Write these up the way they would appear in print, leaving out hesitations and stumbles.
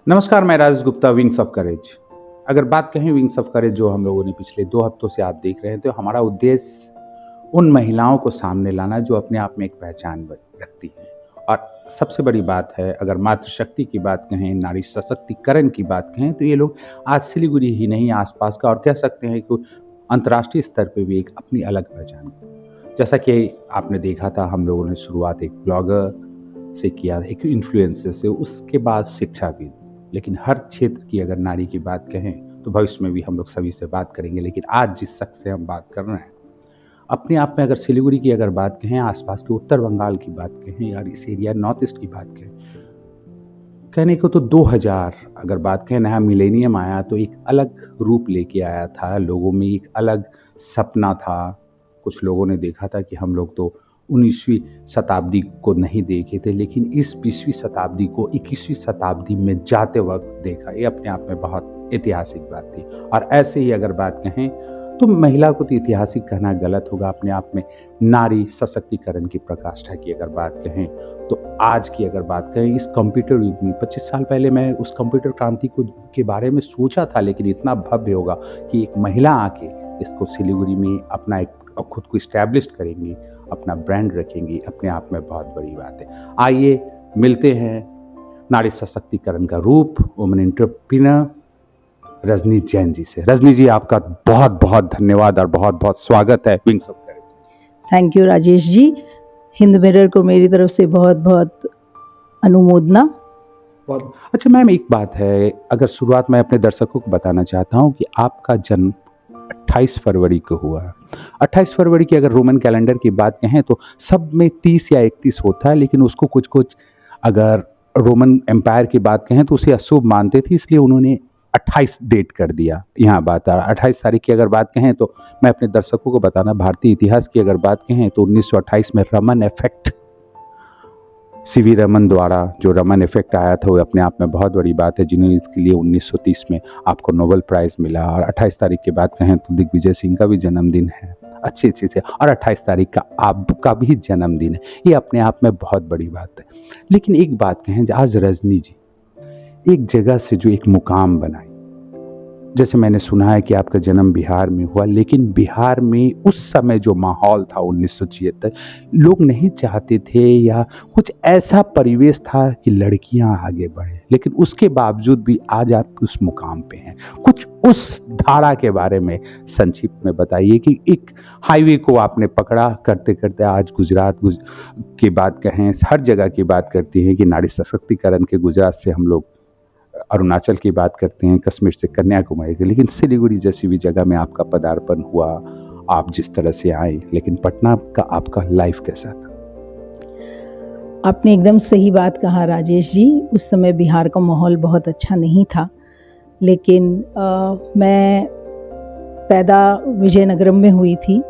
नमस्कार, मैं Rajesh Gupta, wings of करेज। अगर बात कहें विंग्स ऑफ करेज जो हम लोगों ने पिछले 2 हफ्तों से आप देख रहे हैं, तो हमारा उद्देश्य उन महिलाओं को सामने लाना जो अपने आप में एक पहचान रखती हैं। और सबसे बड़ी बात है, अगर मातृशक्ति की बात कहें, नारी सशक्तिकरण की बात कहें, तो ये लोग आज सिलीगुड़ी ही नहीं, आसपास का और कह सकते हैं कि अंतर्राष्ट्रीय स्तर पे भी एक अपनी अलग पहचान। जैसा कि आपने देखा था, हम लोगों ने शुरुआत एक ब्लॉगर से किया, एक इन्फ्लुएंसर से, उसके बाद शिक्षाविद। लेकिन हर क्षेत्र की अगर नारी की बात कहें तो भविष्य में भी हम लोग सभी से बात करेंगे, लेकिन आज जिस शख्स से हम बात कर रहे हैं, अपने आप में अगर सिलीगुड़ी की अगर बात कहें, आसपास के उत्तर बंगाल की बात कहें या इस एरिया नॉर्थ ईस्ट की बात कहें, कहने को तो 2000 अगर बात कहें, नया मिलेनियम आया तो एक अलग रूप लेके आया था, लोगों में एक अलग सपना था। कुछ लोगों ने देखा था कि हम लोग तो 19वीं शताब्दी को नहीं देखे थे, लेकिन इस 20वीं शताब्दी को 21वीं शताब्दी में जाते वक्त देखा। ये अपने आप में बहुत ऐतिहासिक बात थी। और ऐसे ही अगर बात कहें तो महिला को तो ऐतिहासिक कहना गलत होगा, अपने आप में नारी सशक्तिकरण की प्रकाष्ठा की अगर बात कहें, तो आज की अगर बात करें इस कंप्यूटर युग में, 25 साल पहले मैं उस कंप्यूटर क्रांति को के बारे में सोचा था, लेकिन इतना भव्य होगा कि एक महिला आके इसको सिलीगुड़ी में अपना एक खुद को इस्टेब्लिश करेंगी, अपना ब्रांड रखेंगी, अपने आप में बहुत बड़ी बात है। आइए मिलते हैं नारी सशक्तिकरण का रूप, वुमेन एंटरप्रेन्योर रजनी जैन जी से। रजनी जी, आपका बहुत बहुत धन्यवाद और बहुत बहुत स्वागत है Wings of Courage. Thank you Rajesh ji. Hind Mirror को मेरी तरफ से बहुत बहुत अनुमोदना। बहुत अच्छा मैम, एक बात है, अगर शुरुआत में अपने दर्शकों को बताना चाहता हूँ कि आपका जन्म 28 फरवरी को हुआ है। 28 फरवरी की अगर रोमन कैलेंडर की बात कहें तो सब में 30 या 31 होता है, लेकिन उसको कुछ कुछ अगर रोमन एम्पायर की बात कहें तो उसे अशुभ मानते थे, इसलिए उन्होंने 28 डेट कर दिया। यहाँ बात आ 28 तारीख की अगर बात कहें तो मैं अपने दर्शकों को बताना, भारतीय इतिहास की अगर बात कहें तो 1928 में रमन इफेक्ट, सीवी रमन द्वारा जो रमन इफेक्ट आया था, वो अपने आप में बहुत बड़ी बात है, जिन्होंने इसके लिए 1930 में आपको नोबेल प्राइज़ मिला। और 28 तारीख की बात कहें तो दिग्विजय सिंह का भी जन्मदिन है, अच्छी चीज़ है। और 28 तारीख का आपका भी जन्मदिन है, ये अपने आप में बहुत बड़ी बात है। लेकिन एक बात कहें, आज रजनी जी एक जगह से जो एक मुकाम बनाई, जैसे मैंने सुना है कि आपका जन्म बिहार में हुआ, लेकिन बिहार में उस समय जो माहौल था 1976, लोग नहीं चाहते थे या कुछ ऐसा परिवेश था कि लड़कियां आगे बढ़े, लेकिन उसके बावजूद भी आज आप उस मुकाम पे हैं। कुछ उस धारा के बारे में संक्षिप्त में बताइए कि एक हाईवे को आपने पकड़ा, करते करते आज गुजरात की बात कहें, हर जगह की बात करती हैं कि नारी सशक्तिकरण के गुजरात से हम लोग अरुणाचल की बात करते हैं, कश्मीर से कन्याकुमारी की, लेकिन सिलीगुड़ी जैसी भी जगह में आपका पदार्पण हुआ, आप जिस तरह से आए। लेकिन पटना का आपका लाइफ कैसा था? आपने एकदम सही बात कहा राजेश जी। उस समय बिहार का माहौल बहुत अच्छा नहीं था, लेकिन मैं पैदा विजयनगरम में हुई थी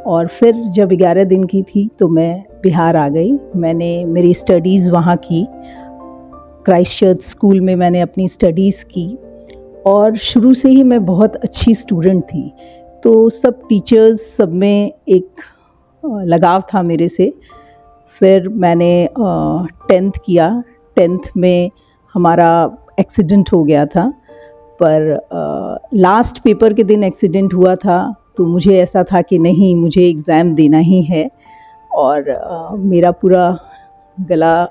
और फिर जब 11 दिन की थी तो मैं बिहार आ गई। मैंने मेरी स्टडीज़ वहाँ की, क्राइस्ट चर्च स्कूल में मैंने अपनी स्टडीज़ की और शुरू से ही मैं बहुत अच्छी स्टूडेंट थी, तो सब टीचर्स सब में एक लगाव था मेरे से। फिर मैंने 10th किया। 10th में हमारा एक्सीडेंट हो गया था, पर लास्ट पेपर के दिन एक्सीडेंट हुआ था, तो मुझे ऐसा था कि नहीं, मुझे एग्ज़ाम देना ही है। और मेरा पूरा गला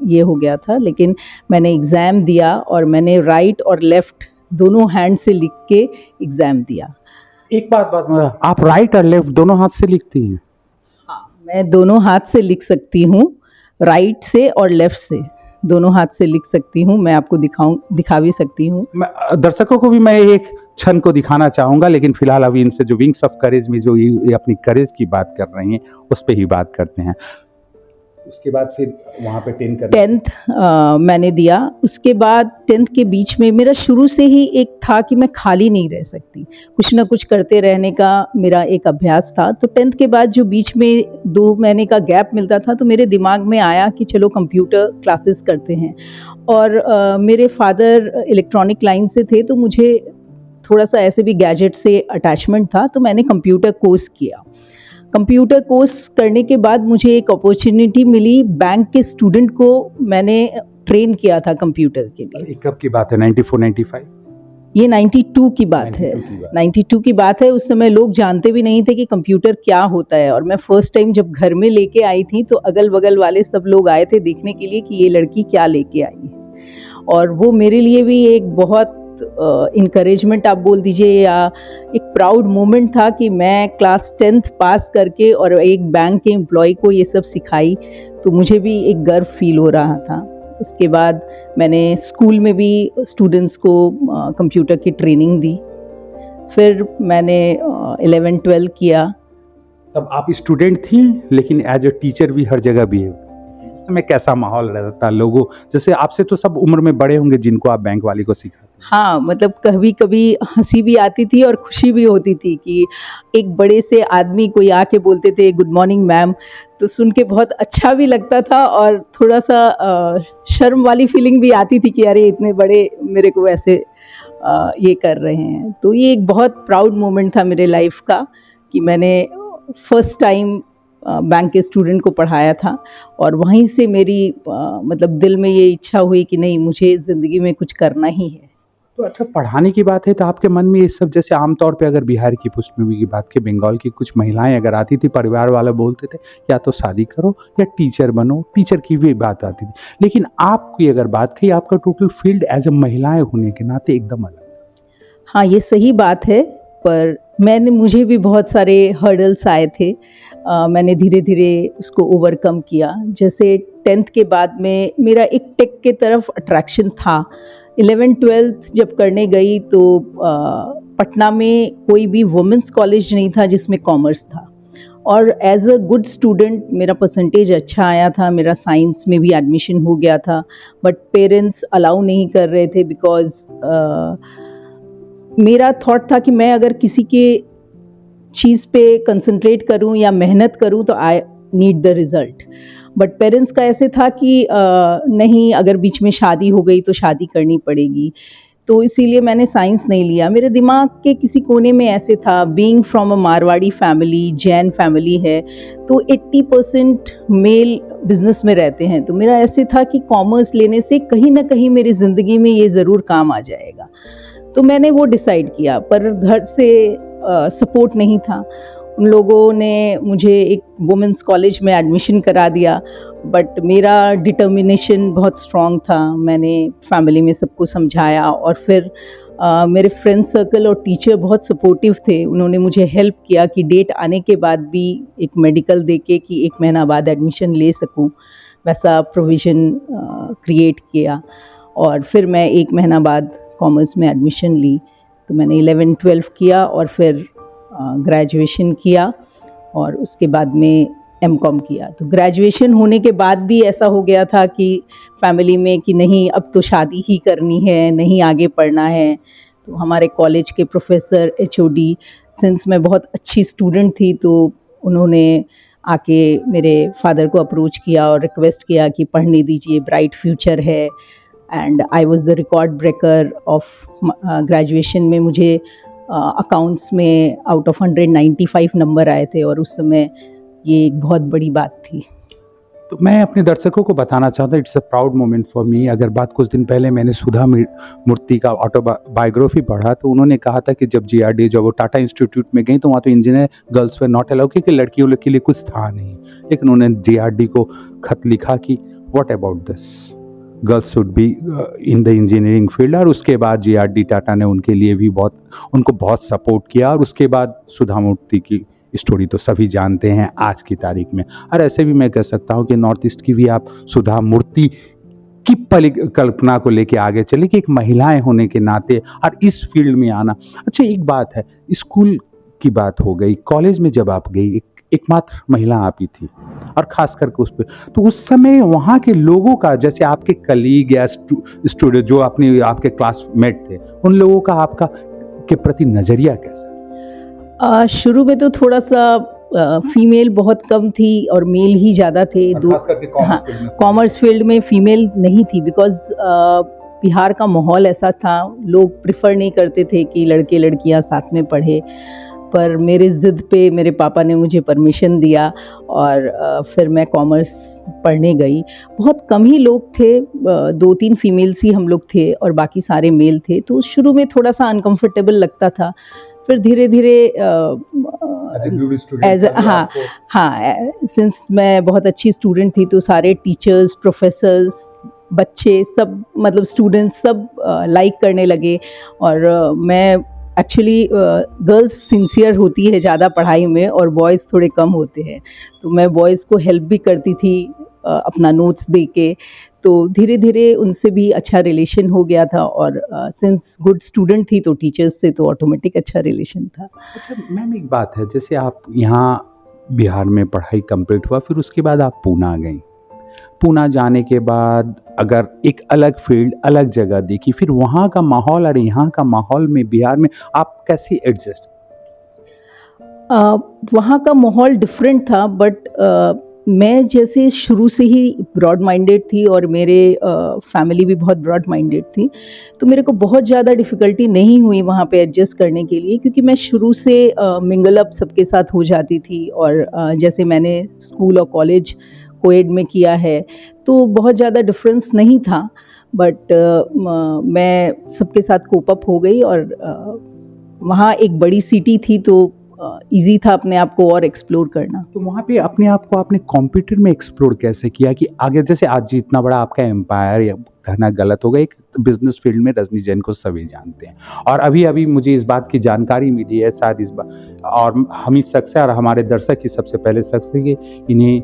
ये हो गया था, लेकिन मैंने एग्ज़ाम दिया और मैंने राइट और लेफ़्ट दोनों हैंड से लिख के एग्ज़ाम दिया। एक बात, आप राइट और लेफ्ट दोनों हाथ से लिखती हैं? हाँ, मैं दोनों हाथ से लिख सकती हूँ, राइट से और लेफ़्ट से दोनों हाथ से लिख सकती हूँ। मैं आपको दिखा भी सकती हूँ। दर्शकों को भी मैं एक क्षण को दिखाना चाहूँगा, लेकिन फिलहाल अभी इनसे जो विंग्स ऑफ करेज में जो ये अपनी करेज की बात कर रही हैं, उस पर ही बात करते हैं। उसके बाद फिर वहाँ पे 10th मैंने दिया। उसके बाद 10th के बीच में मेरा शुरू से ही एक था कि मैं खाली नहीं रह सकती, कुछ ना कुछ करते रहने का मेरा एक अभ्यास था। तो 10th के बाद जो बीच में 2 महीने का गैप मिलता था, तो मेरे दिमाग में आया कि चलो कंप्यूटर क्लासेस करते हैं। और मेरे फादर इलेक्ट्रॉनिक लाइन से थे, तो मुझे थोड़ा सा ऐसे भी गैजेट से अटैचमेंट था, तो मैंने कंप्यूटर कोर्स किया। कंप्यूटर कोर्स करने के बाद मुझे एक अपॉर्चुनिटी मिली, बैंक के स्टूडेंट को मैंने ट्रेन किया था कंप्यूटर के लिए। ये कब की बात है, 94 95? ये 92 की बात है। 92 की बात है। उस समय लोग जानते भी नहीं थे कि कंप्यूटर क्या होता है, और मैं फर्स्ट टाइम जब घर में लेके आई थी तो अगल बगल वाले सब लोग आए थे देखने के लिए कि ये लड़की क्या लेके आई है, और वो मेरे लिए भी एक बहुत इनकरेजमेंट आप बोल दीजिए या एक प्राउड मोमेंट था कि मैं क्लास 10th पास करके और एक बैंक के एम्प्लॉय को ये सब सिखाई, तो मुझे भी एक गर्व फील हो रहा था। उसके बाद मैंने स्कूल में भी स्टूडेंट्स को कंप्यूटर की ट्रेनिंग दी। फिर मैंने 11-12 किया। तब आप स्टूडेंट थी लेकिन एज ए टीचर भी हर जगह भी है, में कैसा माहौल रहता लोगों, जैसे आपसे तो सब उम्र में बड़े होंगे जिनको आप बैंक वाली को सिखाते? हाँ, मतलब कभी कभी हंसी भी आती थी और खुशी भी होती थी कि एक बड़े से आदमी कोई आके बोलते थे गुड मॉर्निंग मैम, तो सुन के बहुत अच्छा भी लगता था और थोड़ा सा शर्म वाली फीलिंग भी आती थी कि अरे इतने बड़े मेरे को ऐसे ये कर रहे हैं। तो ये एक बहुत प्राउड मोमेंट था मेरे लाइफ का कि मैंने फर्स्ट टाइम बैंक के स्टूडेंट को पढ़ाया था, और वहीं से मेरी मतलब दिल में ये इच्छा हुई कि नहीं, मुझे ज़िंदगी में कुछ करना ही है। तो अच्छा, पढ़ाने की बात है तो आपके मन में ये सब, जैसे आमतौर पे अगर बिहार की पृष्ठभूमि की बात की, बंगाल की कुछ महिलाएं अगर आती थी, परिवार वाले बोलते थे या तो शादी करो या टीचर बनो, टीचर की भी बात आती थी, लेकिन आपकी अगर बात की, आपका टोटल फील्ड एज ए महिलाएं होने के नाते एकदम अलग। हाँ, ये सही बात है, पर मुझे भी बहुत सारे हर्डल्स आए थे। मैंने धीरे धीरे उसको ओवरकम किया। जैसे 10th के बाद में मेरा एक टेक के तरफ अट्रैक्शन था। 11-12 जब करने गई तो पटना में कोई भी वुमेंस कॉलेज नहीं था जिसमें कॉमर्स था, और एज अ गुड स्टूडेंट मेरा परसेंटेज अच्छा आया था, मेरा साइंस में भी एडमिशन हो गया था, बट पेरेंट्स अलाउ नहीं कर रहे थे बिकॉज मेरा थॉट था कि मैं अगर किसी के चीज़ पे कंसंट्रेट करूं या मेहनत करूं तो I need the result, but parents का ऐसे था कि नहीं, अगर बीच में शादी हो गई तो शादी करनी पड़ेगी, तो इसीलिए मैंने साइंस नहीं लिया। मेरे दिमाग के किसी कोने में ऐसे था, being from a Marwari family, Jain family है, तो 80% मेल बिजनेस में रहते हैं, तो मेरा ऐसे था कि कॉमर्स लेने से कहीं ना कहीं मेरी ज़िंदगी में ये ज़रूर काम आ जाएगा। तो मैंने वो डिसाइड किया, पर घर से सपोर्ट नहीं था। उन लोगों ने मुझे एक वुमेंस कॉलेज में एडमिशन करा दिया, बट मेरा डिटर्मिनेशन बहुत स्ट्रॉन्ग था। मैंने फैमिली में सबको समझाया, और फिर मेरे फ्रेंड सर्कल और टीचर बहुत सपोर्टिव थे। उन्होंने मुझे हेल्प किया कि डेट आने के बाद भी एक मेडिकल देके कि 1 महीना बाद एडमिशन ले सकूं, वैसा प्रोविज़न क्रिएट किया, और फिर मैं 1 महीना बाद कॉमर्स में एडमिशन ली। तो मैंने 11-12 किया और फिर ग्रेजुएशन किया, और उसके बाद में एमकॉम किया। तो ग्रेजुएशन होने के बाद भी ऐसा हो गया था कि फैमिली में कि नहीं, अब तो शादी ही करनी है, नहीं आगे पढ़ना है। तो हमारे कॉलेज के प्रोफेसर, एचओडी, सिंस मैं बहुत अच्छी स्टूडेंट थी, तो उन्होंने आके मेरे फादर को अप्रोच किया और रिक्वेस्ट किया कि पढ़ने दीजिए, ब्राइट फ्यूचर है। And I was the record breaker of graduation में। मुझे अकाउंट्स में आउट ऑफ 195 नंबर आए थे, और उस समय ये एक बहुत बड़ी बात थी। तो मैं अपने दर्शकों को बताना चाहता हूँ, it's a proud moment for me. अगर बात कुछ दिन पहले मैंने सुधा मूर्ति का ऑटोबायोग्राफी पढ़ा, तो उन्होंने कहा था कि जब जीआरडी, जब वो टाटा इंस्टीट्यूट में गई, तो वहाँ तो engineer girls way not allow, क्योंकि लड़कियों के लिए कुछ था नहीं, लेकिन उन्होंने जीआरडी को खत लिखा कि what about this, girls should be in the engineering field. और उसके बाद जीआरडी टाटा ने उनके लिए भी उनको बहुत सपोर्ट किया, और उसके बाद सुधा मूर्ति की स्टोरी तो सभी जानते हैं आज की तारीख में। और ऐसे भी मैं कह सकता हूं कि नॉर्थ ईस्ट की भी आप सुधा मूर्ति की कल्पना को लेके आगे चले कि एक महिलाएं होने के नाते और इस फील्ड में आना। अच्छा, एक बात है, स्कूल की बात हो गई, कॉलेज में जब आप गई, एकमात्र महिला आप ही थी, और खास करके उस पर, तो उस समय वहाँ के लोगों का, जैसे आपके कलीग या स्टूडेंट जो आपके क्लासमेट थे, उन लोगों का आपका के प्रति नजरिया कैसा? शुरू में तो थोड़ा सा फीमेल बहुत कम थी और मेल ही ज़्यादा थे। हाँ, कॉमर्स फील्ड में फीमेल नहीं थी, बिकॉज बिहार का माहौल ऐसा था, लोग प्रिफर नहीं करते थे कि लड़के लड़कियां साथ में पढ़े। पर मेरे ज़िद पे मेरे पापा ने मुझे परमिशन दिया, और फिर मैं कॉमर्स पढ़ने गई। बहुत कम ही लोग थे, 2-3 फीमेल्स ही हम लोग थे और बाकी सारे मेल थे, तो शुरू में थोड़ा-सा अनकंफर्टेबल लगता था। फिर धीरे-धीरे एज़ हाँ, हाँ, सिंस मैं बहुत अच्छी स्टूडेंट थी तो सारे टीचर्स, प्रोफ़ेसर्स, बच्चे सब मतलब स्टूडेंट्स सब लाइक करने लगे और मैं एक्चुअली गर्ल्स सिंसियर होती है ज़्यादा पढ़ाई में और बॉयज़ थोड़े कम होते हैं, तो मैं बॉयज़ को हेल्प भी करती थी अपना नोट्स दे के, तो धीरे-धीरे उनसे भी अच्छा रिलेशन हो गया था और सिंस गुड स्टूडेंट थी तो टीचर्स से तो ऑटोमेटिक अच्छा रिलेशन था। अच्छा मैम, एक बात है, जैसे आप यहाँ बिहार में पढ़ाई कंप्लीट हुआ, फिर उसके बाद आप पूना गईं। पूना जाने के बाद अगर एक अलग फील्ड, अलग जगह देखी, फिर वहाँ का माहौल और यहाँ का माहौल में बिहार में आप कैसे एडजस्ट? वहाँ का माहौल डिफरेंट था बट मैं जैसे शुरू से ही ब्रॉड माइंडेड थी और मेरे फैमिली भी बहुत ब्रॉड माइंडेड थी, तो मेरे को बहुत ज़्यादा डिफ़िकल्टी नहीं हुई वहाँ पे एडजस्ट करने के लिए क्योंकि मैं शुरू से मिंगल अप सबके साथ हो जाती थी और जैसे मैंने स्कूल और कॉलेज कोएड में किया है, तो बहुत ज़्यादा डिफरेंस नहीं था बट मैं सबके साथ कोप अप हो गई और वहाँ एक बड़ी सिटी थी तो ईज़ी था अपने आप को और एक्सप्लोर करना। तो वहाँ पे अपने आप को आपने कंप्यूटर में एक्सप्लोर कैसे किया कि आगे, जैसे आज इतना बड़ा आपका एम्पायर, या कहना गलत होगा, एक बिजनेस फील्ड में रजनी जैन को सभी जानते हैं और अभी अभी मुझे इस बात की जानकारी मिली है, शायद इस बात, और हम इस शख्स और हमारे दर्शक ही सबसे पहले शख्स है कि इन्हें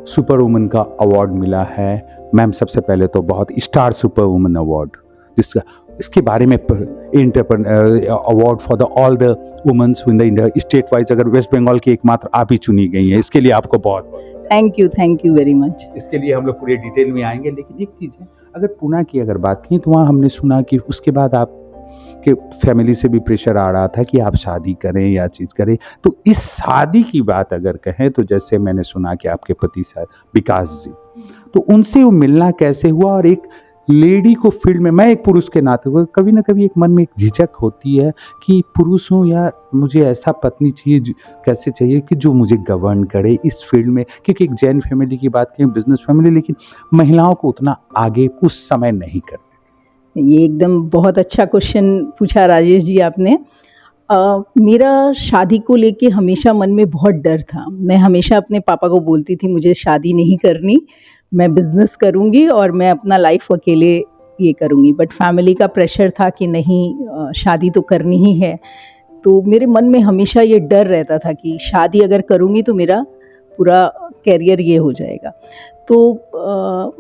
सुपर वुमन का अवार्ड मिला है। मैम, सबसे पहले तो बहुत स्टार सुपर वुमन अवार्ड, जिसका इसके बारे में award for the all the women's in the state wise, अगर वेस्ट बंगाल की एकमात्र आप ही चुनी गई हैं, इसके लिए आपको बहुत बहुत थैंक यू वेरी मच। इसके लिए हम लोग पूरे डिटेल में आएंगे। लेकिन एक चीज़ है, अगर पूना की अगर बात की तो वहाँ हमने सुना कि उसके बाद आप के फैमिली से भी प्रेशर आ रहा था कि आप शादी करें या चीज़ करें, तो इस शादी की बात अगर कहें तो जैसे मैंने सुना कि आपके पति सर विकास जी, तो उनसे वो मिलना कैसे हुआ? और एक लेडी को फील्ड में, मैं एक पुरुष के नाते हुए कभी ना कभी एक मन में एक झिझक होती है कि पुरुष हूँ या मुझे ऐसा पत्नी चाहिए, कैसे चाहिए कि जो मुझे गवर्न करे इस फील्ड में, क्योंकि एक जैन फैमिली की बात करें, बिजनेस फैमिली, लेकिन महिलाओं को उतना आगे उस समय नहीं करते। ये एकदम बहुत अच्छा क्वेश्चन पूछा राजेश जी आपने। मेरा शादी को लेके हमेशा मन में बहुत डर था। मैं हमेशा अपने पापा को बोलती थी मुझे शादी नहीं करनी, मैं बिज़नेस करूँगी और मैं अपना लाइफ अकेले ये करूँगी। बट फैमिली का प्रेशर था कि नहीं शादी तो करनी ही है। तो मेरे मन में हमेशा ये डर रहता था कि शादी अगर करूँगी तो मेरा पूरा करियर ये हो जाएगा। तो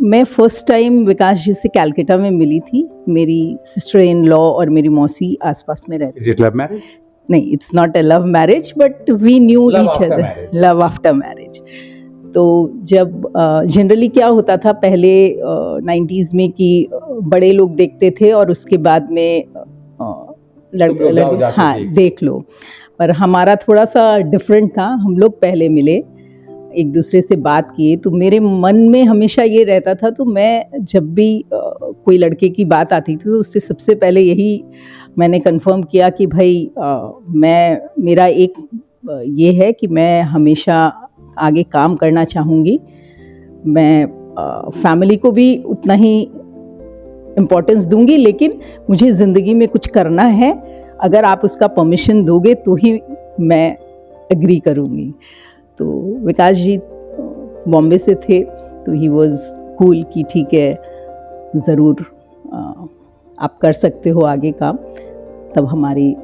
मैं फर्स्ट टाइम विकास जी से कैलकाटा में मिली थी। मेरी सिस्टर इन लॉ और मेरी मौसी आसपास में रहती थी। Is it love marriage? नहीं, it's not a love marriage but we knew each other, love after marriage. तो जब जनरली क्या होता था पहले 90s में कि बड़े लोग देखते थे और उसके बाद में लड़के हाँ देख लो, पर हमारा थोड़ा सा डिफरेंट था। हम लोग पहले मिले, एक दूसरे से बात किए, तो मेरे मन में हमेशा ये रहता था, तो मैं जब भी कोई लड़के की बात आती थी तो उससे सबसे पहले यही मैंने कंफर्म किया कि भाई मेरा एक ये है कि मैं हमेशा आगे काम करना चाहूँगी। मैं फैमिली को भी उतना ही इम्पोर्टेंस दूंगी, लेकिन मुझे ज़िंदगी में कुछ करना है, अगर आप उसका परमिशन दोगे तो ही मैं एग्री करूँगी। तो विकास जी बॉम्बे से थे तो ही वॉज कूल कि ठीक है ज़रूर आप कर सकते हो आगे काम। तब हमारी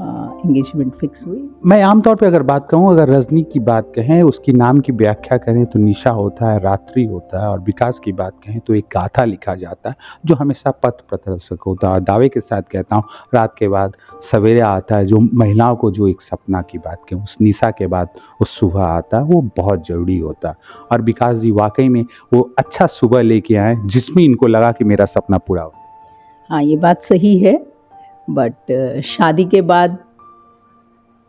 एंगेजमेंट फिक्स हुई। मैं आमतौर पे अगर बात कहूँ, अगर रजनी की बात कहें, उसकी नाम की व्याख्या करें तो निशा होता है, रात्रि होता है, और विकास की बात कहें तो एक गाथा लिखा जाता है जो हमेशा पथ प्रदर्शक होता है। दावे के साथ कहता हूँ, रात के बाद सवेरे आता है, जो महिलाओं को जो एक सपना की बात कहें, उस निशा के बाद वो सुबह आता है, वो बहुत ज़रूरी होता है। और विकास जी वाकई में वो अच्छा सुबह लेके आए जिसमें इनको लगा कि मेरा सपना पूरा हो। हाँ, ये बात सही है, बट शादी के बाद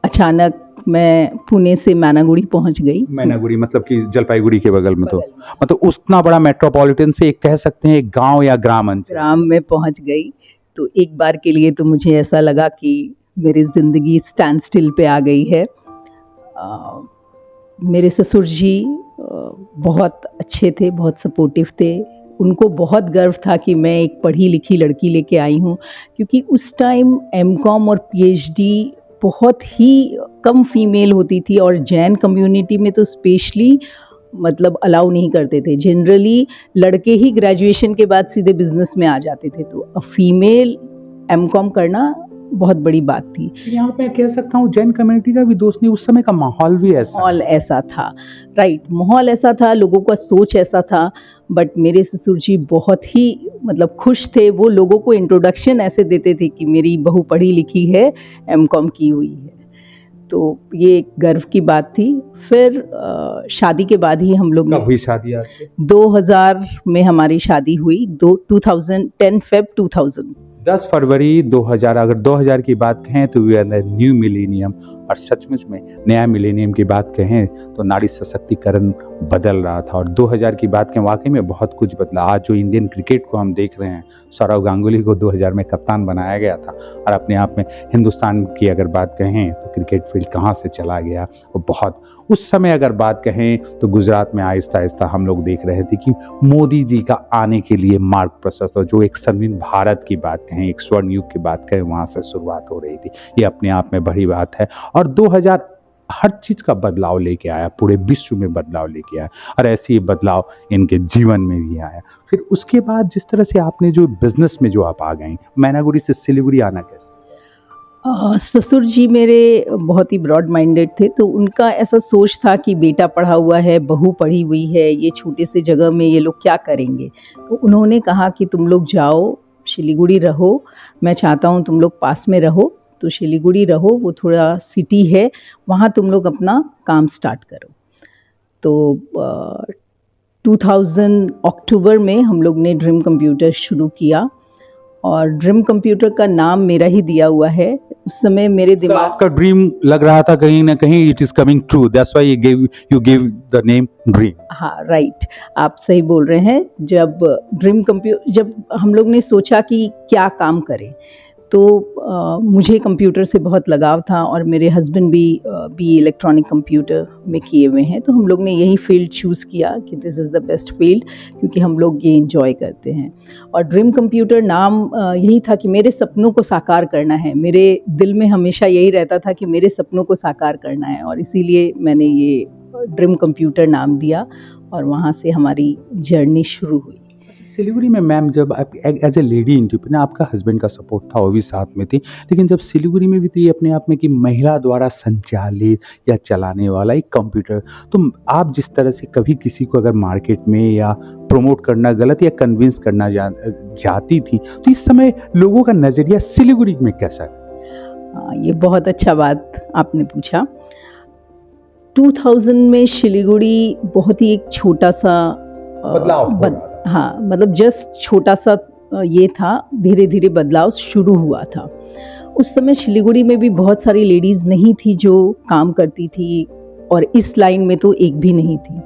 अचानक मैं पुणे से मैनागुड़ी पहुंच गई। मैनागुड़ी मतलब कि जलपाईगुड़ी के बगल में, तो मतलब उतना बड़ा मेट्रोपॉलिटन से एक कह सकते हैं एक गांव या ग्राम में पहुंच गई। तो एक बार के लिए तो मुझे ऐसा लगा कि मेरी ज़िंदगी स्टैंड स्टिल पे आ गई है। मेरे ससुर जी बहुत अच्छे थे, बहुत सपोर्टिव थे। उनको बहुत गर्व था कि मैं एक पढ़ी लिखी लड़की लेके आई हूँ, क्योंकि उस टाइम एमकॉम और पीएचडी बहुत ही कम फीमेल होती थी, और जैन कम्युनिटी में तो स्पेशली मतलब अलाउ नहीं करते थे। जनरली लड़के ही ग्रेजुएशन के बाद सीधे बिजनेस में आ जाते थे, तो फीमेल एमकॉम करना बहुत बड़ी बात थी। यहाँ पे कह सकता हूँ जैन कम्युनिटी का भी दोष नहीं, उस समय का माहौल भी ऐसा माहौल ऐसा था, राइट, माहौल ऐसा था, लोगों का सोच ऐसा था। बट मेरे ससुर जी बहुत ही मतलब खुश थे, वो लोगों को इंट्रोडक्शन ऐसे देते थे कि मेरी बहू पढ़ी लिखी है, एमकॉम की हुई है। तो ये एक गर्व की बात थी। फिर शादी के बाद ही हम लोग कब हुई शादी आपकी? 2000 में हमारी शादी हुई, 2010 फेब 2000। 10 फरवरी 2000, अगर 2000 की बात कहें तो we are the new millennium, और सचमुच में नया मिलेनियम की बात कहें तो नारी सशक्तिकरण बदल रहा था। और 2000 की बात कहें, वाकई में बहुत कुछ बदला। आज जो इंडियन क्रिकेट को हम देख रहे हैं, सौरव गांगुली को 2000 में कप्तान बनाया गया था, और अपने आप में हिंदुस्तान की अगर बात कहें तो क्रिकेट फील्ड कहाँ से चला गया, वो बहुत। उस समय अगर बात कहें तो गुजरात में आहिस्ता आहिस्ता हम लोग देख रहे थे कि मोदी जी का आने के लिए मार्ग प्रशस्त, और जो एक संविधान भारत की बात कहें, एक स्वर्ण युग की बात कहें, वहाँ से शुरुआत हो रही थी। ये अपने आप में बड़ी बात है। और 2000 हर चीज का बदलाव लेके आया, पूरे विश्व में बदलाव लेके आया, और ऐसे ही बदलाव इनके जीवन में भी आया। फिर उसके बाद जिस तरह से आपने जो बिजनेस में जो आप आ गए, मैनागुड़ी से सिलीगुड़ी आना कैसे? ससुर जी मेरे बहुत ही ब्रॉड माइंडेड थे, तो उनका ऐसा सोच था कि बेटा पढ़ा हुआ है, बहू पढ़ी हुई है, ये छोटे से जगह में ये लोग क्या करेंगे। तो उन्होंने कहा कि तुम लोग जाओ सिलीगुड़ी रहो, मैं चाहता हूँ तुम लोग पास में रहो, तो सिलीगुड़ी रहो, वो थोड़ा सिटी है, वहाँ तुम लोग अपना काम स्टार्ट करो। तो 2000 अक्टूबर में हम लोग ने ड्रीम कंप्यूटर शुरू किया, और ड्रीम कंप्यूटर का नाम मेरा ही दिया हुआ है। उस समय मेरे तो दिमाग आपका ड्रीम लग रहा था कहीं ना कहीं it is coming true, that's why you give the name dream. हाँ, राइट, आप सही बोल रहे हैं। जब हम लोग ने सोचा कि क्या काम करें, तो मुझे कंप्यूटर से बहुत लगाव था, और मेरे हस्बैंड भी बी इलेक्ट्रॉनिक कंप्यूटर में किए हुए हैं, तो हम लोग ने यही फील्ड चूज़ किया कि this is the best field, क्योंकि हम लोग ये इंजॉय करते हैं। और ड्रीम कंप्यूटर नाम यही था कि मेरे सपनों को साकार करना है। मेरे दिल में हमेशा यही रहता था कि मेरे सपनों को साकार करना है, और इसीलिए मैंने ये ड्रीम कंप्यूटर नाम दिया, और वहाँ से हमारी जर्नी शुरू हुई। सिलीगुड़ी में मैम जब आप एज ए लेडी एंटरप्रेन्योर, आपका हस्बैंड का सपोर्ट था, वो भी साथ में थी, लेकिन जब सिलीगुड़ी में भी तो ये अपने आप में कि महिला द्वारा संचालित या चलाने वाला एक कंप्यूटर, तो आप जिस तरह से कभी किसी को अगर मार्केट में या प्रमोट करना गलत या कन्विंस करना जाती थी, तो इस समय लोगों का नज़रिया सिलीगुड़ी में कैसा है? ये बहुत अच्छा बात आपने पूछा। 2000 में सिलीगुड़ी बहुत ही एक छोटा सा बदलाव हो रहा था। हाँ, मतलब जस्ट छोटा सा ये था, धीरे धीरे बदलाव शुरू हुआ था। उस समय सिलीगुड़ी में भी बहुत सारी लेडीज़ नहीं थी जो काम करती थी, और इस लाइन में तो एक भी नहीं थी।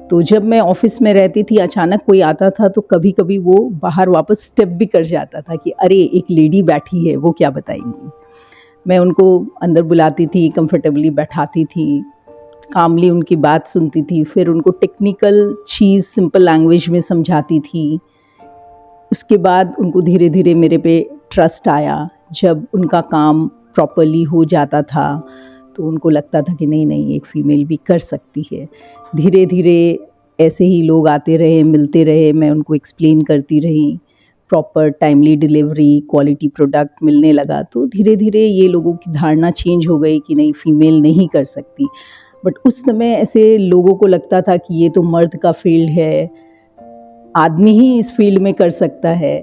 तो जब मैं ऑफिस में रहती थी, अचानक कोई आता था तो कभी कभी वो बाहर वापस स्टेप भी कर जाता था कि अरे एक लेडी बैठी है, वो क्या बताएंगी। मैं उनको अंदर बुलाती थी, कंफर्टेबली बैठाती थी, कामली उनकी बात सुनती थी, फिर उनको टेक्निकल चीज़ सिंपल लैंग्वेज में समझाती थी। उसके बाद उनको धीरे धीरे मेरे पे ट्रस्ट आया। जब उनका काम प्रॉपरली हो जाता था तो उनको लगता था कि नहीं नहीं, एक फ़ीमेल भी कर सकती है। धीरे धीरे ऐसे ही लोग आते रहे, मिलते रहे, मैं उनको एक्सप्लेन करती रही, proper timely delivery, quality product मिलने लगा, तो धीरे धीरे ये लोगों की धारणा चेंज हो गई कि नहीं, फीमेल नहीं कर सकती। बट उस समय ऐसे लोगों को लगता था कि ये तो मर्द का फील्ड है, आदमी ही इस फील्ड में कर सकता है।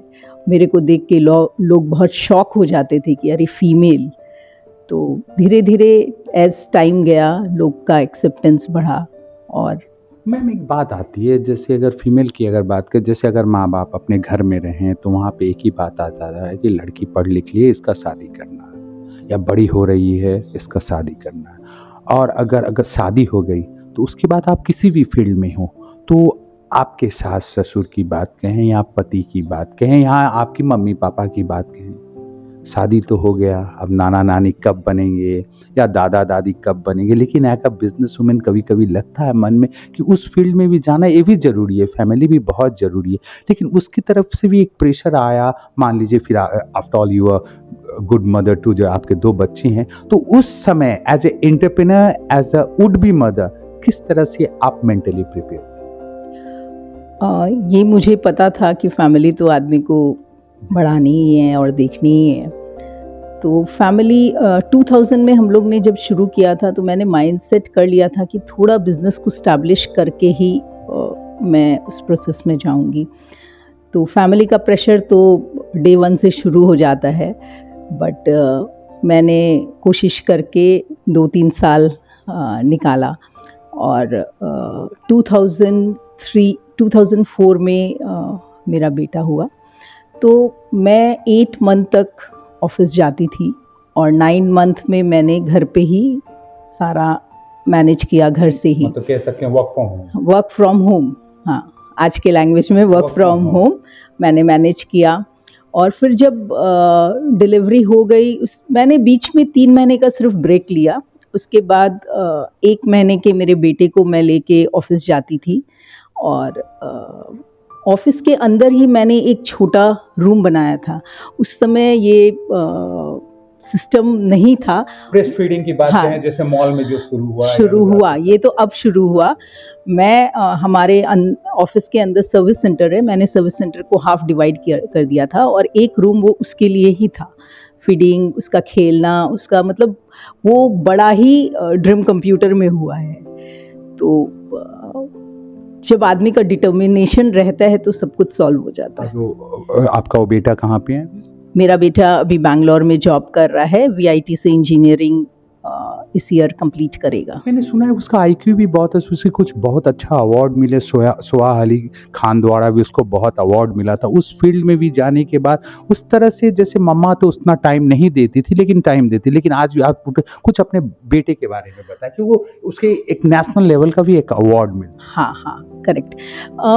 मेरे को देख के लोग बहुत शॉक हो जाते थे कि अरे फीमेल। तो धीरे धीरे एज टाइम गया, लोग का एक्सेप्टेंस बढ़ा। और मैम एक बात आती है, जैसे अगर फीमेल की अगर बात करें, जैसे अगर माँ बाप अपने घर में रहें तो वहाँ पे एक ही बात आता है कि लड़की पढ़ लिख ली है, इसका शादी करना है, या बड़ी हो रही है, इसका शादी करना है। और अगर अगर शादी हो गई तो उसके बाद आप किसी भी फील्ड में हो, तो आपके सास ससुर की बात कहें या पति की बात कहें या आपकी मम्मी पापा की बात कहें, शादी तो हो गया, अब नाना नानी कब बनेंगे, या दादा दादी कब बनेंगे, लेकिन एज अ बिजनेस वुमेन कभी कभी लगता है मन में कि उस फील्ड में भी जाना ये भी ज़रूरी है, फैमिली भी बहुत ज़रूरी है। लेकिन उसकी तरफ से भी एक प्रेशर आया, मान लीजिए फिर after all you good mother too, जो आपके 2 बच्चे हैं, तो उस समय as a entrepreneur, as a would be mother, किस तरह से आप मेंटली प्रिपेयर? ये मुझे पता था कि फैमिली तो आदमी को बढ़ानी ही है और देखनी ही है। तो फैमिली 2000 में हम लोग ने जब शुरू किया था तो मैंने माइंड सेट कर लिया था कि थोड़ा बिजनेस को स्टैब्लिश करके ही मैं उस प्रोसेस में जाऊंगी। तो फैमिली का प्रेशर तो डे 1 से शुरू हो जाता है, बट मैंने कोशिश करके 2-3 साल निकाला और 2004 में मेरा बेटा हुआ। तो मैं 8 मंथ तक ऑफिस जाती थी और 9 मंथ में मैंने घर पे ही सारा मैनेज किया, घर से ही। मतलब कह सकते हैं वर्क फ्रॉम होम, हाँ, आज के लैंग्वेज में वर्क फ्रॉम होम मैंने मैनेज किया। और फिर जब डिलीवरी हो गई, मैंने बीच में 3 महीने का सिर्फ ब्रेक लिया। उसके बाद 1 महीने के मेरे बेटे को मैं लेके ऑफिस जाती थी और ऑफिस के अंदर ही मैंने एक छोटा रूम बनाया था। उस समय ये सिस्टम नहीं था। ब्रेस्ट फीडिंग की बात हाँ, है, जैसे मॉल में जो शुरू हुआ ये तो अब शुरू हुआ। मैं हमारे ऑफिस के अंदर सर्विस सेंटर है, मैंने सर्विस सेंटर को हाफ डिवाइड कर दिया था और एक रूम वो उसके लिए ही था। फीडिंग, उसका खेलना, उसका मतलब वो बड़ा ही ड्रीम कंप्यूटर में हुआ है। तो जब आदमी का डिटर्मिनेशन रहता है तो सब कुछ सॉल्व हो जाता है। तो आपका वो बेटा कहाँ पे है? मेरा बेटा अभी बैंगलोर में जॉब कर रहा है, वीआईटी से इंजीनियरिंग इस ईयर कंप्लीट करेगा। मैंने सुना है उसका आईक्यू भी बहुत है, उसके कुछ बहुत अच्छा अवार्ड मिले, सोहा अली खान द्वारा भी उसको बहुत अवार्ड मिला था। उस फील्ड में भी जाने के बाद उस तरह से, जैसे मम्मा तो उतना टाइम नहीं देती थी लेकिन टाइम देती, लेकिन आज भी आप कुछ अपने बेटे के बारे में बताएं कि वो उसके एक नेशनल लेवल का भी एक अवार्ड मिला। हाँ हाँ, करेक्ट।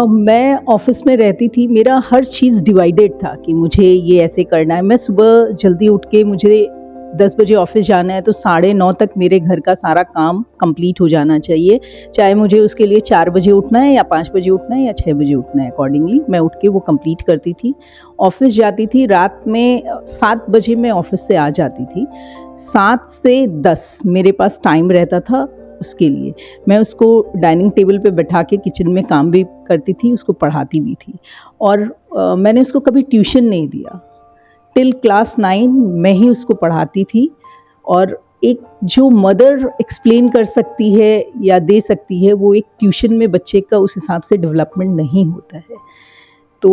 मैं ऑफिस में रहती थी, मेरा हर चीज़ डिवाइडेड था कि मुझे ये ऐसे करना है। मैं सुबह जल्दी उठ के, मुझे 10 बजे ऑफिस जाना है तो 9:30 तक मेरे घर का सारा काम कंप्लीट हो जाना चाहिए। चाहे मुझे उसके लिए 4 बजे उठना है या 5 बजे उठना है या 6 बजे उठना है, अकॉर्डिंगली मैं उठ के वो कंप्लीट करती थी। ऑफिस जाती थी, रात में 7 बजे मैं ऑफिस से आ जाती थी। 7 से 10 मेरे पास टाइम रहता था उसके लिए। मैं उसको डाइनिंग टेबल पे बैठा के किचन में काम भी करती थी, उसको पढ़ाती भी थी। और मैंने उसको कभी ट्यूशन नहीं दिया। टिल क्लास 9 मैं ही उसको पढ़ाती थी। और एक जो मदर एक्सप्लेन कर सकती है या दे सकती है, वो एक ट्यूशन में बच्चे का उस हिसाब से डेवलपमेंट नहीं होता है। तो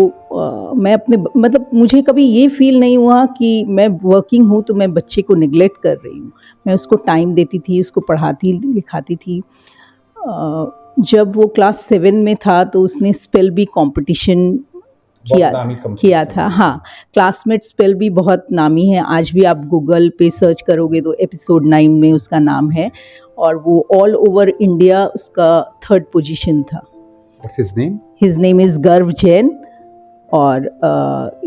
मैं अपने मतलब मुझे कभी ये फील नहीं हुआ कि मैं वर्किंग हूँ तो मैं बच्चे को निगलेक्ट कर रही हूँ। मैं उसको टाइम देती थी, उसको पढ़ाती लिखाती थी। जब वो क्लास 7 में था तो उसने स्पेल बी कंपटीशन किया था। हाँ, क्लासमेट स्पेल भी बहुत नामी है। आज भी आप गूगल पे सर्च करोगे तो एपिसोड 9 में उसका नाम है और वो ऑल ओवर इंडिया उसका 3rd पोजीशन था। हिज नेम इज गर्व जैन। और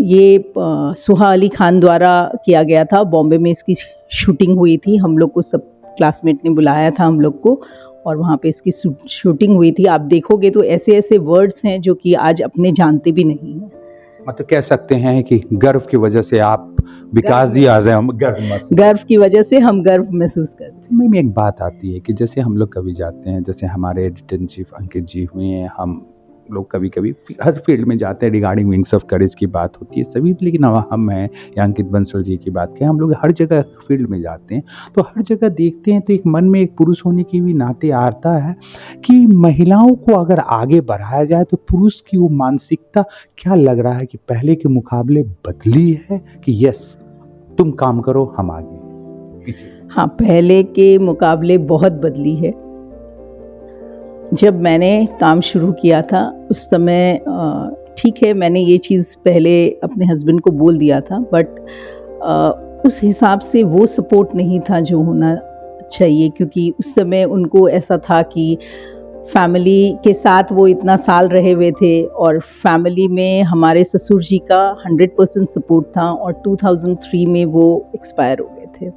ये सोहा अली खान द्वारा किया गया था। बॉम्बे में इसकी शूटिंग हुई थी। हम लोग को सब क्लासमेट ने बुलाया था हम लोग को और वहाँ पे इसकी शूटिंग हुई थी। आप देखोगे तो ऐसे ऐसे वर्ड्स हैं जो कि आज अपने जानते भी नहीं हैं। मतलब कह सकते हैं कि गर्व की वजह से आप विकास जी आ रहे, हम गर्व की वजह से हम गर्व महसूस करते हैं। में एक बात आती है कि जैसे हम लोग कभी जाते हैं, जैसे हमारे एडिटर इन चीफ अंकित जी हुए हैं, हम लोग कभी कभी हर फील्ड में जाते हैं, रिगार्डिंग विंग्स ऑफ करेज की बात होती है सभी, लेकिन हम हैं या अंकित बंसल जी की बात करें, हम लोग हर जगह फील्ड में जाते हैं तो हर जगह देखते हैं तो एक मन में एक पुरुष होने की भी नाते आता है कि महिलाओं को अगर आगे बढ़ाया जाए तो पुरुष की वो मानसिकता क्या लग रहा है कि पहले के मुकाबले बदली है कि यस तुम काम करो हम आगे? हाँ, पहले के मुकाबले बहुत बदली है। जब मैंने काम शुरू किया था उस समय ठीक है, मैंने ये चीज़ पहले अपने हस्बैंड को बोल दिया था, बट उस हिसाब से वो सपोर्ट नहीं था जो होना चाहिए, क्योंकि उस समय उनको ऐसा था कि फैमिली के साथ वो इतना साल रहे हुए थे और फैमिली में हमारे ससुर जी का 100% सपोर्ट था और 2003 में वो एक्सपायर हो गए थे।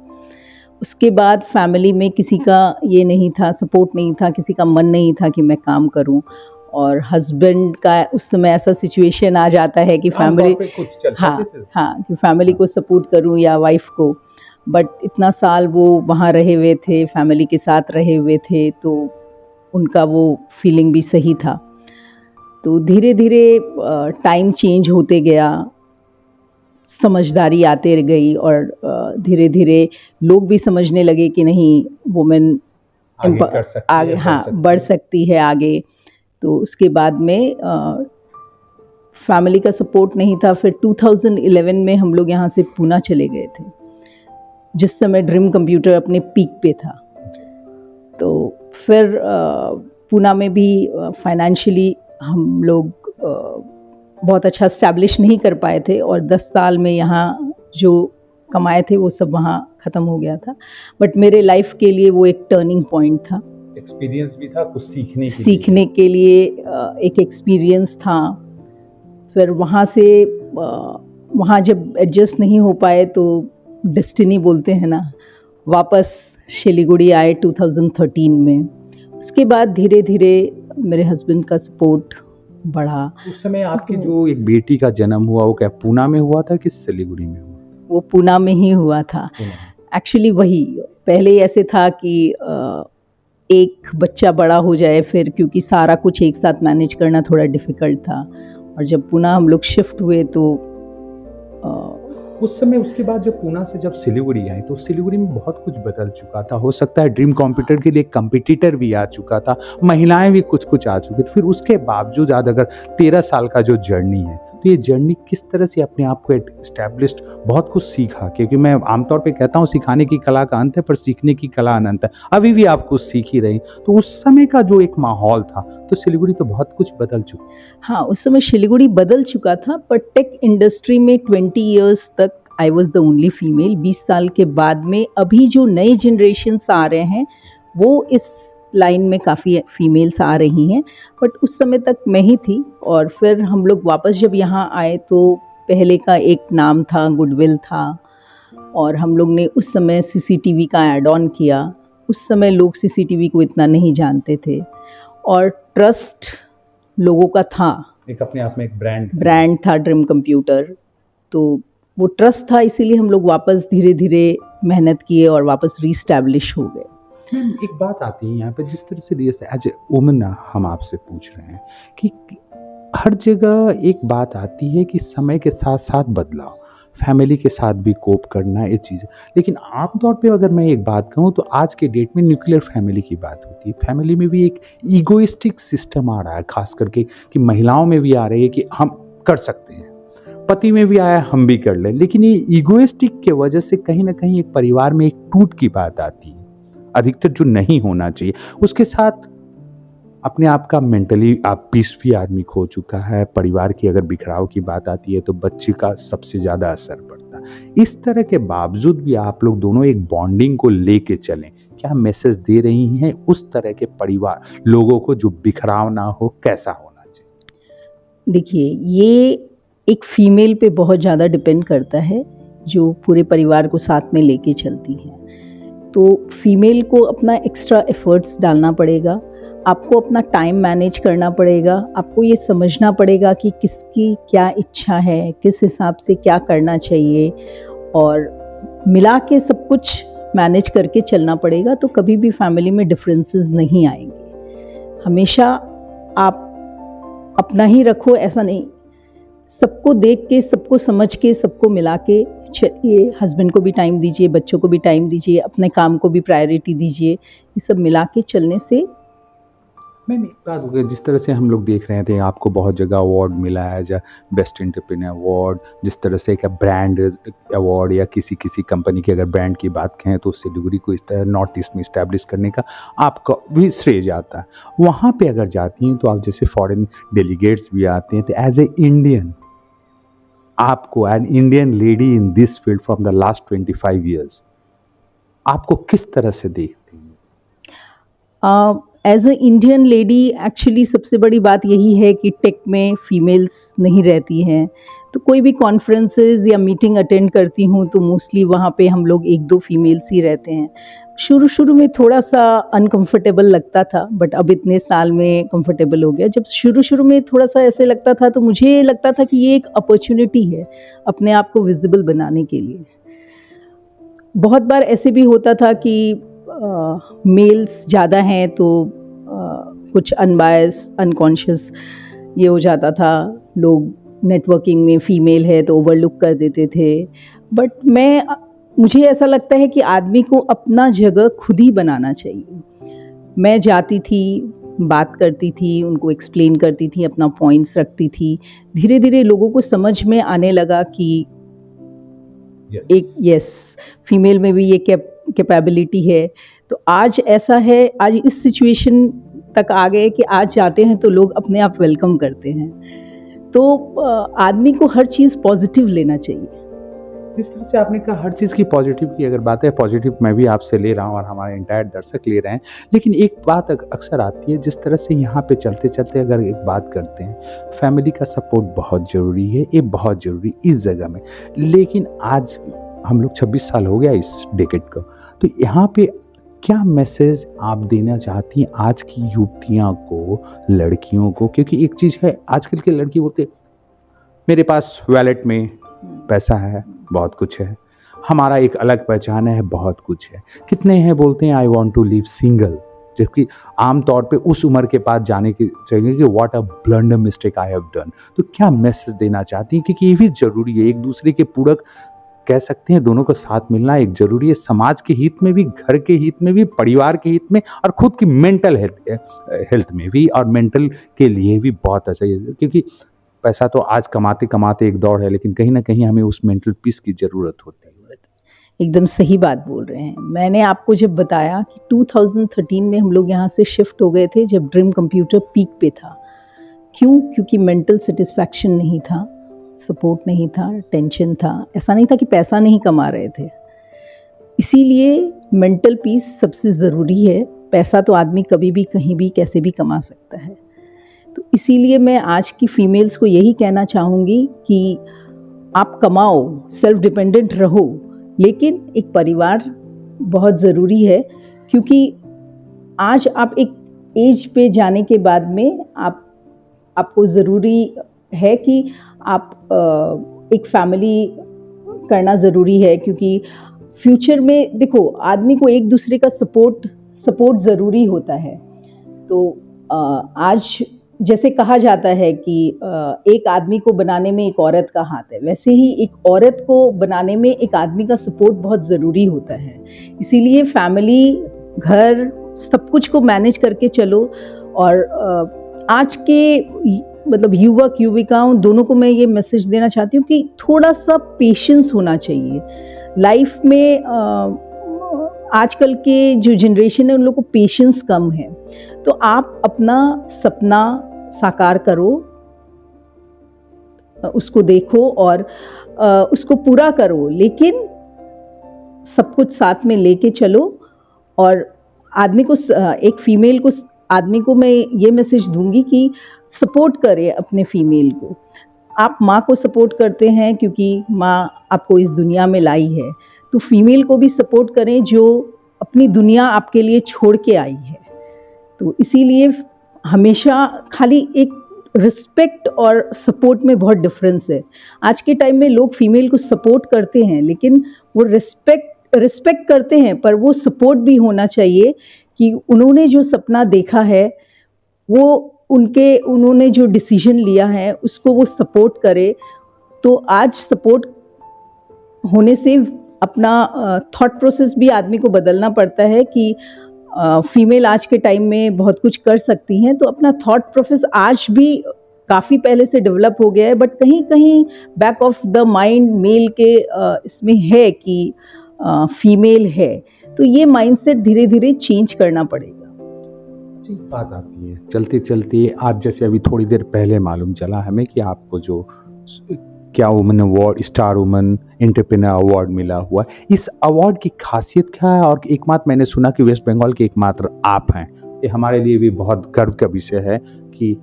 उसके बाद फैमिली में किसी का ये नहीं था, सपोर्ट नहीं था, किसी का मन नहीं था कि मैं काम करूं। और हस्बैंड का उस समय ऐसा सिचुएशन आ जाता है कि आम तौर फैमिली, पे कुछ चलता हाँ है हाँ, कि फैमिली हाँ। को सपोर्ट करूं या वाइफ को। बट इतना साल वो वहाँ रहे हुए थे, फैमिली के साथ रहे हुए थे, तो उनका वो फीलिंग भी सही था। तो धीरे धीरे टाइम चेंज होते गया, समझदारी आते गई, और धीरे धीरे लोग भी समझने लगे कि नहीं, वुमेन आगे कर सकती आगे, है, हाँ, बढ़ सकती है आगे। तो उसके बाद में फैमिली का सपोर्ट नहीं था। फिर 2011 में हम लोग यहाँ से पूना चले गए थे, जिस समय ड्रीम कंप्यूटर अपने पीक पे था। तो फिर पूना में भी फाइनेंशियली हम लोग बहुत अच्छा स्टैब्लिश नहीं कर पाए थे, और 10 साल में यहाँ जो कमाए थे वो सब वहाँ ख़त्म हो गया था। बट मेरे लाइफ के लिए वो एक टर्निंग पॉइंट था। एक्सपीरियंस भी था, कुछ सीखने के लिए एक एक्सपीरियंस था। फिर वहाँ से वहाँ जब एडजस्ट नहीं हो पाए तो डेस्टिनी बोलते हैं ना, वापस शिलीगुड़ी आए 2013 में। उसके बाद धीरे धीरे मेरे हस्बैंड का सपोर्ट बढ़ा। उस समय आपकी जो एक बेटी का जन्म हुआ वो क्या पूना में हुआ था कि सिलीगुड़ी में हुआ? वो पूना में ही हुआ था। एक्चुअली वही पहले ऐसे था कि एक बच्चा बड़ा हो जाए, फिर क्योंकि सारा कुछ एक साथ मैनेज करना थोड़ा डिफिकल्ट था। और जब पूना हम लोग शिफ्ट हुए तो उस समय, उसके बाद जब पूना से जब सिलीगुड़ी आए तो सिलीगुड़ी में बहुत कुछ बदल चुका था। हो सकता है ड्रीम कंप्यूटर के लिए कंपटीटर भी आ चुका था, महिलाएं भी कुछ कुछ आ चुकी थी। फिर उसके बावजूद आज अगर 13 साल का जो जर्नी है, तो ये जर्नी किस तरह से अपने आप को एस्टैब्लिश्ड, बहुत कुछ सीखा? क्योंकि मैं आमतौर पे कहता हूँ सिखाने की कला का अंत है, पर सीखने की कला अनंत है। अभी भी आप कुछ सीख ही रही। तो उस समय का जो एक माहौल था, तो सिलीगुड़ी तो बहुत कुछ बदल चुका। हाँ, उस समय शिलीगुड़ी बदल चुका था, पर टेक इंडस्ट्री में 20 इयर्स तक I was the only female. 20 साल के बाद में अभी जो नए जनरेशन आ रहे हैं वो इस लाइन में काफ़ी फीमेल्स आ रही हैं, बट उस समय तक मैं ही थी। और फिर हम लोग वापस जब यहाँ आए तो पहले का एक नाम था, गुडविल था, और हम लोग ने उस समय सीसीटीवी का ऐड ऑन किया। उस समय लोग सीसीटीवी को इतना नहीं जानते थे, और ट्रस्ट लोगों का था, एक अपने आप में एक ब्रांड था ड्रीम कंप्यूटर। तो वो ट्रस्ट था, इसीलिए हम लोग वापस धीरे धीरे मेहनत किए और वापस रीस्टैब्लिश हो गए। एक बात आती है यहाँ पे, जिस तरह से एज ए वुमन हम आपसे पूछ रहे हैं कि हर जगह एक बात आती है कि समय के साथ साथ बदलाव, फैमिली के साथ भी कोप करना, ये चीज़। लेकिन आमतौर पे अगर मैं एक बात कहूँ तो आज के डेट में न्यूक्लियर फैमिली की बात होती है। फैमिली में भी एक ईगोइस्टिक सिस्टम आ रहा है, खास करके कि महिलाओं में भी आ रही है कि हम कर सकते हैं, पति में भी आया हम भी कर लें। लेकिन ये ईगोइस्टिक के वजह से कहीं ना कहीं एक परिवार में एक टूट की बात आती है, अधिकतर जो नहीं होना चाहिए। उसके साथ अपने आप का मेंटली आप पीस भी आदमी खो चुका है। परिवार की अगर बिखराव की बात आती है तो बच्चे का सबसे ज़्यादा असर पड़ता है। इस तरह के बावजूद भी आप लोग दोनों एक बॉन्डिंग को लेके चलें, क्या मैसेज दे रही हैं उस तरह के परिवार लोगों को जो बिखराव ना हो, कैसा होना चाहिए? देखिए, ये एक फीमेल पे बहुत ज़्यादा डिपेंड करता है, जो पूरे परिवार को साथ में लेके चलती है। तो फीमेल को अपना एक्स्ट्रा एफर्ट्स डालना पड़ेगा, आपको अपना टाइम मैनेज करना पड़ेगा, आपको ये समझना पड़ेगा कि किसकी क्या इच्छा है, किस हिसाब से क्या करना चाहिए, और मिला के सब कुछ मैनेज करके चलना पड़ेगा। तो कभी भी फैमिली में डिफरेंसेस नहीं आएंगे। हमेशा आप अपना ही रखो, ऐसा नहीं, सबको देख के, सबको समझ के, सबको मिला के चलिए। हस्बैंड को भी टाइम दीजिए, बच्चों को भी टाइम दीजिए, अपने काम को भी प्रायोरिटी दीजिए। ये सब मिला के चलने से मैम एक बात हो गई, जिस तरह से हम लोग देख रहे थे आपको बहुत जगह अवार्ड मिला है, या बेस्ट एंटरप्रेन्योर अवार्ड, जिस तरह से एक ब्रांड अवार्ड, या किसी किसी कंपनी की अगर ब्रांड की बात कहें तो सिलीगुड़ी को इस तरह नॉर्थ ईस्ट में इस्टेब्लिश करने का आपका भी श्रेय जाता है। वहाँ पे अगर जाती हैं तो आप जैसे फॉरेन डेलीगेट्स भी आते हैं, तो एज ए इंडियन, आपको an Indian lady in this field from the last 25 years, आपको किस तरह से देखते हैं? As a Indian lady, actually सबसे बड़ी बात यही है कि टेक में फीमेल्स नहीं रहती हैं। तो कोई भी कॉन्फ्रेंसेस या मीटिंग अटेंड करती हूँ तो मोस्टली वहाँ पे हम लोग 1-2 फीमेल्स ही रहते हैं। शुरू-शुरू में थोड़ा-सा अनकंफर्टेबल लगता था, बट अब इतने साल में कंफर्टेबल हो गया। जब शुरू-शुरू में थोड़ा-सा ऐसे लगता था तो मुझे लगता था कि ये एक अपॉर्च्युनिटी है अपने आप को विजिबल बनाने के लिए। बहुत बार ऐसे भी होता था कि मेल्स ज़्यादा हैं तो कुछ अनबायस, अनकॉन्शियस ये हो जाता था। लोग नेटवर्किंग में फीमेल है तो ओवरलुक कर देते थे। बट मुझे ऐसा लगता है कि आदमी को अपना जगह खुद ही बनाना चाहिए। मैं जाती थी, बात करती थी, उनको एक्सप्लेन करती थी, अपना पॉइंट्स रखती थी। धीरे-धीरे लोगों को समझ में आने लगा कि एक फीमेल में भी ये कैपेबिलिटी है। तो आज ऐसा है, आज इस सिचुएशन तक आ गए कि आज जाते हैं तो लोग अपने आप वेलकम करते हैं। तो आदमी को हर चीज़ पॉजिटिव लेना चाहिए। जिस तरह से आपने कहा हर चीज़ की पॉजिटिव की अगर बात है, पॉजिटिव मैं भी आपसे ले रहा हूँ और हमारे एंटायर दर्शक ले रहे हैं। लेकिन एक बात अक्सर आती है, जिस तरह से यहाँ पे चलते-चलते अगर एक बात करते हैं, फैमिली का सपोर्ट बहुत ज़रूरी है, ये बहुत ज़रूरी इस जगह में। लेकिन आज हम लोग 26 साल हो गया इस डेकेड को, तो यहाँ पे क्या मैसेज आप देना चाहती हैं आज की युवतियाँ को, लड़कियों को? क्योंकि एक चीज़ है, आजकल के लड़की बोलते हैं, मेरे पास वॉलेट में पैसा है, बहुत कुछ है, हमारा एक अलग पहचान है, बहुत कुछ है। कितने हैं बोलते हैं I want to live single, जबकि आम तौर पे उस उम्र के बाद जाने की चाहिए कि what a blunder mistake I have done. तो क्या मैसेज देना चाहती हैं? क्योंकि ये भी ज़रूरी है, एक दूसरे के पूरक कह सकते हैं, दोनों को साथ मिलना एक ज़रूरी है, समाज के हित में भी, घर के हित में भी, परिवार के हित में और खुद की मेंटल हेल्थ में भी, और मेंटल के लिए भी बहुत अच्छा है। क्योंकि पैसा तो आज कमाते-कमाते एक दौड़ है, लेकिन कहीं न कहीं हमें उस मेंटल पीस की ज़रूरत होती है। एकदम सही बात बोल रहे हैं। मैंने आपको जब बताया कि 2013 में हम लोग यहाँ से शिफ्ट हो गए थे, जब ड्रीम कंप्यूटर पीक पे था। क्यों? क्योंकि मेंटल सैटिस्फैक्शन नहीं था, सपोर्ट नहीं था, टेंशन था। ऐसा नहीं था कि पैसा नहीं कमा रहे थे। इसीलिए मेंटल पीस सबसे ज़रूरी है। पैसा तो आदमी कभी भी, कहीं भी, कैसे भी कमा सकता है। तो इसीलिए मैं आज की फीमेल्स को यही कहना चाहूँगी कि आप कमाओ, सेल्फ डिपेंडेंट रहो, लेकिन एक परिवार बहुत ज़रूरी है। क्योंकि आज आप एक एज पे जाने के बाद में आपको ज़रूरी है कि आप एक फैमिली करना ज़रूरी है। क्योंकि फ्यूचर में देखो, आदमी को एक दूसरे का सपोर्ट ज़रूरी होता है। तो आज जैसे कहा जाता है कि एक आदमी को बनाने में एक औरत का हाथ है, वैसे ही एक औरत को बनाने में एक आदमी का सपोर्ट बहुत ज़रूरी होता है। इसीलिए फैमिली, घर, सब कुछ को मैनेज करके चलो। और आज के मतलब युवक युविकाओं दोनों को मैं ये मैसेज देना चाहती हूँ कि थोड़ा सा पेशेंस होना चाहिए लाइफ में। आजकल के जो जनरेशन है उन लोगों को पेशेंस कम है। तो आप अपना सपना साकार करो, उसको देखो और उसको पूरा करो, लेकिन सब कुछ साथ में लेके चलो। और आदमी को, एक फीमेल को, आदमी को मैं ये मैसेज दूंगी कि सपोर्ट करे अपने फीमेल को। आप माँ को सपोर्ट करते हैं क्योंकि माँ आपको इस दुनिया में लाई है, तो फीमेल को भी सपोर्ट करें जो अपनी दुनिया आपके लिए छोड़ के आई है। तो इसीलिए हमेशा खाली एक रिस्पेक्ट और सपोर्ट में बहुत डिफरेंस है। आज के टाइम में लोग फीमेल को सपोर्ट करते हैं, लेकिन वो रिस्पेक्ट करते हैं, पर वो सपोर्ट भी होना चाहिए कि उन्होंने जो सपना देखा है, वो उन्होंने जो डिसीजन लिया है उसको वो सपोर्ट करे। तो आज सपोर्ट होने से अपना थॉट प्रोसेस भी आदमी को बदलना पड़ता है कि फीमेल आज के टाइम में बहुत कुछ कर सकती हैं। तो अपना थॉट प्रोसेस आज भी काफ़ी पहले से डेवलप हो गया है, बट कहीं कहीं back of the mind male के इसमें है कि फीमेल है। तो ये माइंडसेट धीरे धीरे चेंज करना पड़ेगा। एक बात आती है चलते चलते, आज जैसे अभी थोड़ी देर पहले मालूम चला हमें कि आपको जो क्या woman award, star woman entrepreneur award मिला हुआ, इस अवार्ड की खासियत क्या है? और एकमात्र मैंने सुना कि वेस्ट बंगाल के एकमात्र आप हैं। ये हमारे लिए भी बहुत गर्व का विषय है कि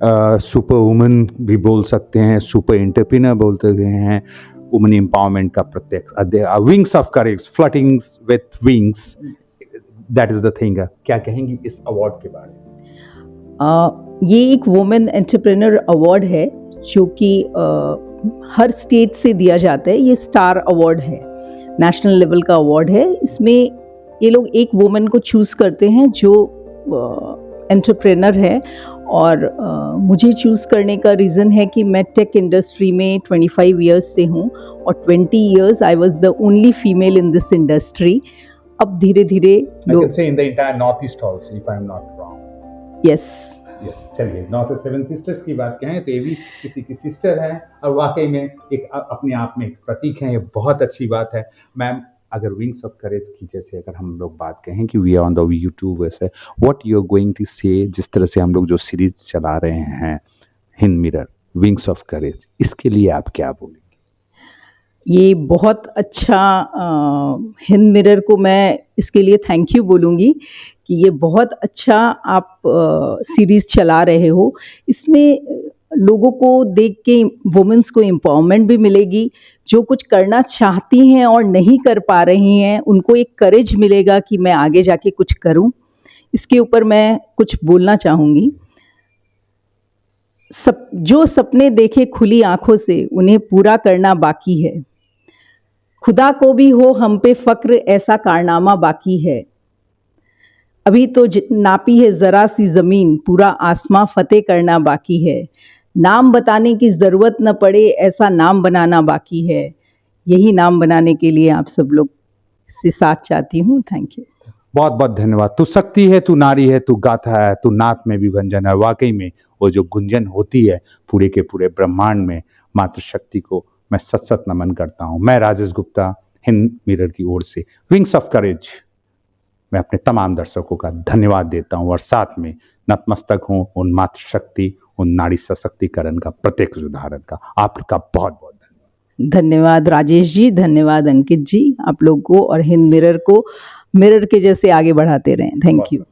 सुपर वुमन भी बोल सकते हैं, सुपर एंटरप्रेन्योर बोल सकते हैं, वुमन एम्पावरमेंट का प्रत्यक्ष wings of courage, flirting with wings, that is the thing. क्या कहेंगी इस अवार्ड के बारे में? ये एक वुमेन एंटरप्रेन्योर अवार्ड है जो कि हर स्टेट से दिया जाता है। ये स्टार अवार्ड है, नेशनल लेवल का अवार्ड है। इसमें ये लोग एक वुमेन को चूज़ करते हैं जो एंटरप्रेन्योर है। और मुझे चूज़ करने का रीज़न है कि मैं टेक इंडस्ट्री में 25 इयर्स से हूँ और 20 years I was the only female in this industry. अब धीरे धीरे लोग से in the entire north east also, if I am not wrong. Yes, चलिए, नॉर्थ ईस्ट 7 सिस्टर्स की बात कहें तो ये भी किसी की सिस्टर है और वाकई में एक अपने आप में एक प्रतीक है। ये बहुत अच्छी बात है। मैम, अगर विंग्स ऑफ करेज की जैसे अगर हम लोग बात कहें कि we are on the YouTube, वैसे what you are going to say, जिस तरह से हम लोग जो सीरीज चला रहे हैं हिंद मिरर विंग्स ऑफ करेज, इसके लिए आप क्या बोलेंगे? ये बहुत अच्छा हिंद मिरर को मैं इसके लिए थैंक यू बोलूँगी कि ये बहुत अच्छा आप सीरीज़ चला रहे हो। इसमें लोगों को देख के वुमेन्स को एम्पावरमेंट भी मिलेगी। जो कुछ करना चाहती हैं और नहीं कर पा रही हैं, उनको एक करेज मिलेगा कि मैं आगे जाके कुछ करूं। इसके ऊपर मैं कुछ बोलना चाहूँगी। जो सपने देखे खुली आंखों से, उन्हें पूरा करना बाकी है। खुदा को भी हो हम पे फक्र, ऐसा कारनामा बाकी है। अभी तो नापी है जरा सी जमीन, पूरा आसमां फतेह करना बाकी है। नाम बताने की जरूरत न पड़े, ऐसा नाम बनाना बाकी है। यही नाम बनाने के लिए आप सब लोग से साथ चाहती हूँ। थैंक यू, बहुत बहुत धन्यवाद। तू शक्ति है, तू नारी है, तू गाथा है, तू नाथ में भी भंजन है। वाकई में वो जो गुंजन होती है पूरे के पूरे ब्रह्मांड में, मातृशक्ति को मैं सत सत नमन करता हूँ। मैं राजेश गुप्ता, हिंद मिरर की ओर से विंग्स ऑफ करेज, मैं अपने तमाम दर्शकों का धन्यवाद देता हूँ और साथ में नतमस्तक हूँ उन मातृशक्ति, उन नारी सशक्तिकरण का प्रत्यक्ष उदाहरण का। आपका बहुत बहुत धन्यवाद राजेश जी, धन्यवाद अंकित जी। आप लोग को और हिंद मिरर को मिरर के जैसे आगे बढ़ाते रहें। Thank you.